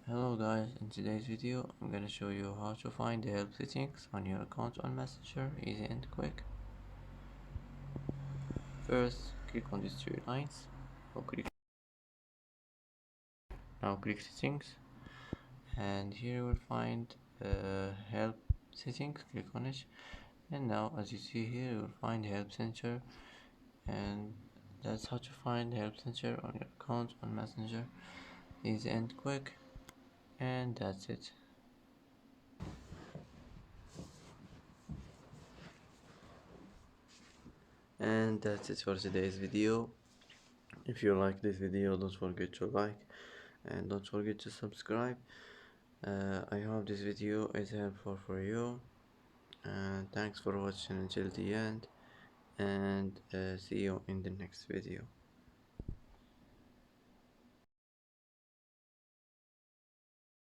Hello guys, in today's video I'm gonna show you how to find the help settings on your account on Messenger, easy and quick. First, click on these three lines. Now click settings, and here you will find help settings. Click on it, and now as you see here you will find help center, and that's how to find help center on your account on Messenger, easy and quick. And that's it. And that's it for today's video. If you like this video, don't forget to like and don't forget to subscribe. I hope this video is helpful for you, and thanks for watching until the end, and see you in the next video.